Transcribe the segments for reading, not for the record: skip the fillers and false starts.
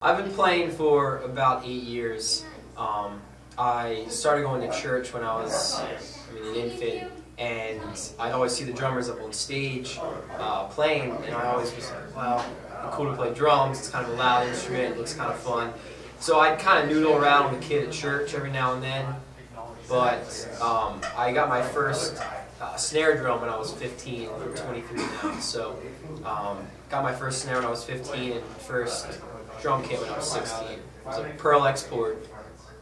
I've been playing for about 8 years. I started going to church when I was an infant, and I'd always see the drummers up on stage playing, and I always was like, wow, it's cool to play drums. It's kind of a loud instrument. It looks kind of fun. So I'd kind of noodle around with a kid at church every now and then. But I got my first snare drum when I was 15. I'm 23 now. So got my first snare when I was 15 and first drum kit when I was 16. It was a Pearl Export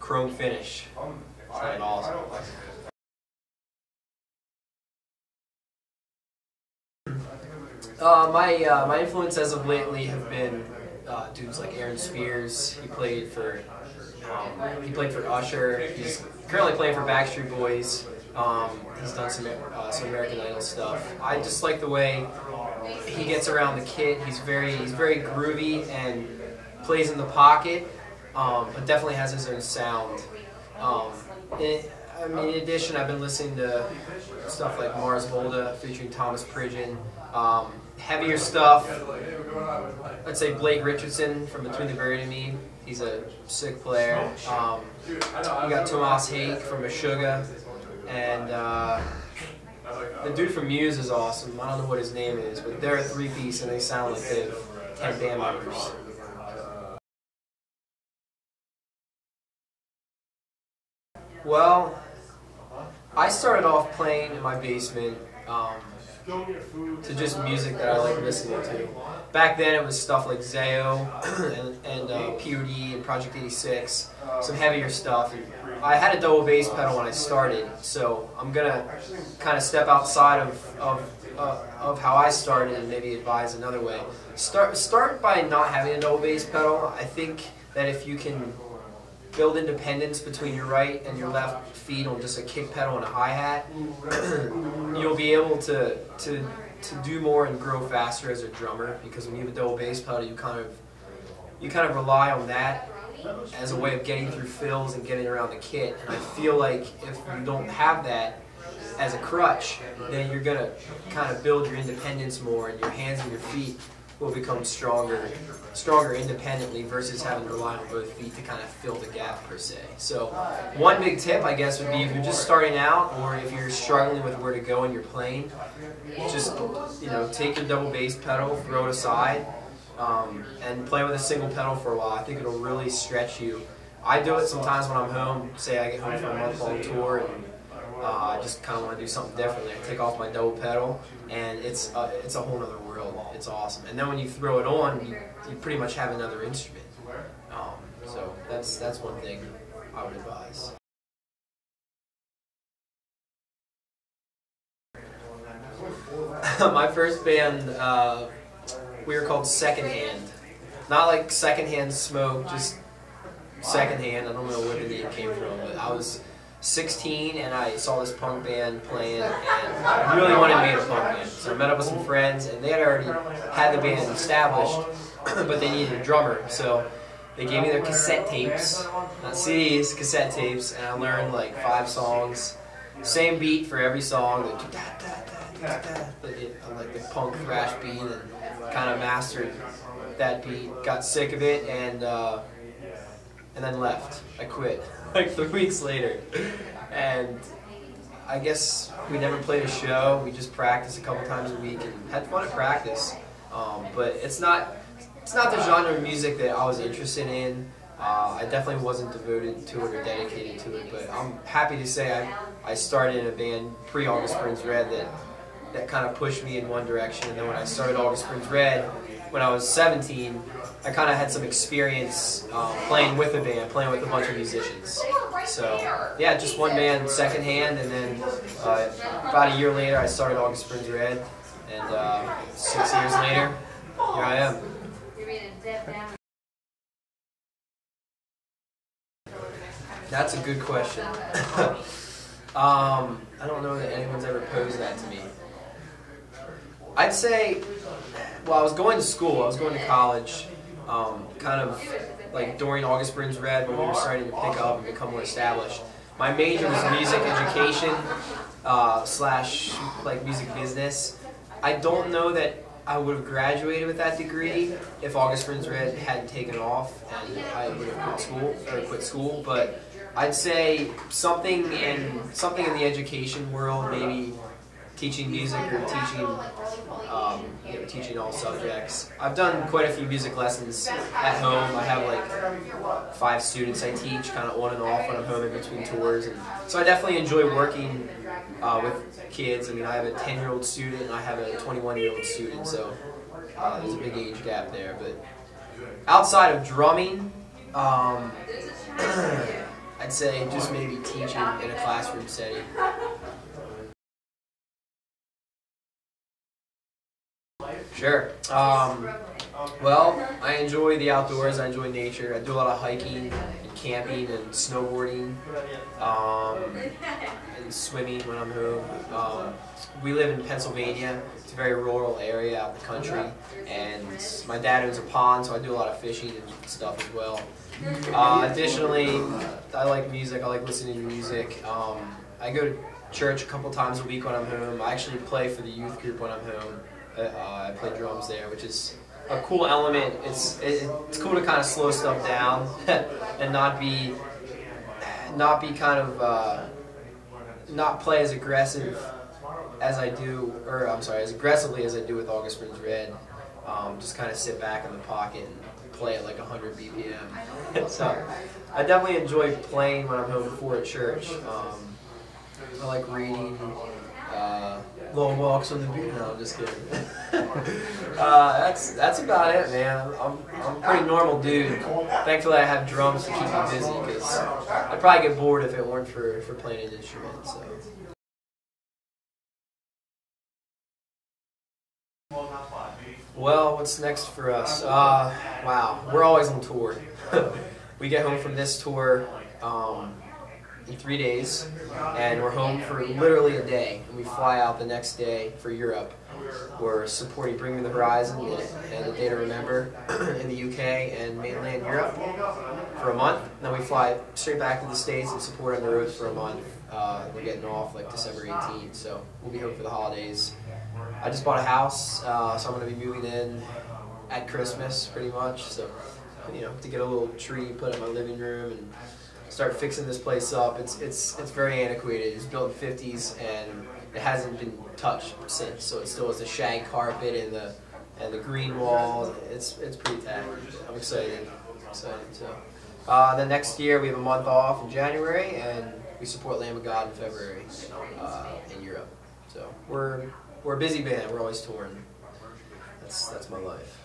chrome finish. Sounded awesome. My influence as of lately have been dudes like Aaron Spears. He played for Usher. He's currently playing for Backstreet Boys. He's done some American Idol stuff. I just like the way he gets around the kit. He's very groovy and plays in the pocket, but definitely has his own sound. In addition, I've been listening to stuff like Mars Volta featuring Thomas Pridgeon. Heavier stuff, I'd say Blake Richardson from Between the Buried and Me. He's a sick player. We got Tomas Hake from Meshuggah, and the dude from Muse is awesome. I don't know what his name is, but they're a three-piece and they sound like they have 10 band members. Well, I started off playing in my basement to just music that I like listening to. Back then it was stuff like Zayo and POD and Project 86, some heavier stuff. And I had a double bass pedal when I started, so I'm gonna kind of step outside of how I started and maybe advise another way. Start by not having a double bass pedal. I think that if you can build independence between your right and your left feet on just a kick pedal and a hi-hat, you'll be able to do more and grow faster as a drummer, because when you have a double bass pedal, you kind of rely on that as a way of getting through fills and getting around the kit. And I feel like if you don't have that as a crutch, then you're going to kind of build your independence more, and your hands and your feet will become stronger independently versus having to rely on both feet to kind of fill the gap per se. So one big tip, I guess, would be if you're just starting out, or if you're struggling with where to go and you're playing, just take your double bass pedal, throw it aside, and play with a single pedal for a while. I think it'll really stretch you. I do it sometimes when I'm home. Say I get home from a month-long tour and I just kind of want to do something differently. I take off my double pedal, and it's a whole other world. It's awesome. And then when you throw it on, you pretty much have another instrument. So that's one thing I would advise. My first band, we were called Secondhand. Not like Secondhand Smoke, just Secondhand. I don't know where the name came from, but I was 16 and I saw this punk band playing and I really wanted to be in a punk band. So I met up with some friends and they had already had the band established, but they needed a drummer. So they gave me their cassette tapes, not CDs, cassette tapes, and I learned like 5 songs, same beat for every song, like the punk thrash beat, and kind of mastered that beat, got sick of it, and then left. I quit like 3 weeks later, and I guess we never played a show. We just practiced a couple times a week and had fun at practice. But it's not the genre of music that I was interested in. I definitely wasn't devoted to it or dedicated to it. But I'm happy to say I started in a band pre-August Springs Red that kind of pushed me in one direction. And then when I started August Springs Red, when I was 17, I kind of had some experience playing with a band, playing with a bunch of musicians. So yeah, just one band, Secondhand, and then about a year later I started August Springs Red, and 6 years later, here I am. That's a good question. I don't know that anyone's ever posed that to me. I'd say, well, I was going to school, I was going to college, kind of like during August Springs Red when we were starting to pick up and become more established. My major was music education / like music business. I don't know that I would have graduated with that degree if August Burns Red hadn't taken off and I would have quit school. But I'd say something in the education world, maybe teaching music or teaching all subjects. I've done quite a few music lessons at home. I have like 5 students I teach, kind of on and off when I'm home in between tours, and so I definitely enjoy working with kids. I mean, I have a 10-year-old student and I have a 21-year-old student, so there's a big age gap there. But outside of drumming, I'd say just maybe teaching in a classroom setting. Sure. Well, I enjoy the outdoors. I enjoy nature. I do a lot of hiking and camping and snowboarding and swimming when I'm home. We live in Pennsylvania. It's a very rural area out in the country, and my dad owns a pond, so I do a lot of fishing and stuff as well. Additionally, I like music. I like listening to music. I go to church a couple times a week when I'm home. I actually play for the youth group when I'm home. I play drums there, which is a cool element. It's cool to kind of slow stuff down and not play as aggressive as I do, or I'm sorry, as aggressively as I do with August Burns Red. Just kind of sit back in the pocket and play at like 100 BPM. So I definitely enjoy playing when I'm home before at church. I like reading. Long walks on the beach. No, I'm just kidding. That's about it, man. I'm a pretty normal dude. Thankfully, I have drums to keep me busy because I'd probably get bored if it weren't for playing an instrument. So. Well, what's next for us? Wow, we're always on tour. We get home from this tour in 3 days, and we're home for literally a day, and we fly out the next day for Europe. We're supporting Bring Me the Horizon and The Day to Remember in the UK and mainland Europe for a month. Then we fly straight back to the States and support on the road for a month. We're getting off like December 18th, so we'll be home for the holidays. I just bought a house, so I'm going to be moving in at Christmas pretty much. So, to get a little tree put in my living room and start fixing this place up. It's very antiquated. It was built in the 50s and it hasn't been touched since. So it still has the shag carpet and the green walls. It's pretty tacky. I'm excited. So then next year we have a month off in January, and we support Lamb of God in February in Europe. So we're a busy band. We're always touring. That's my life.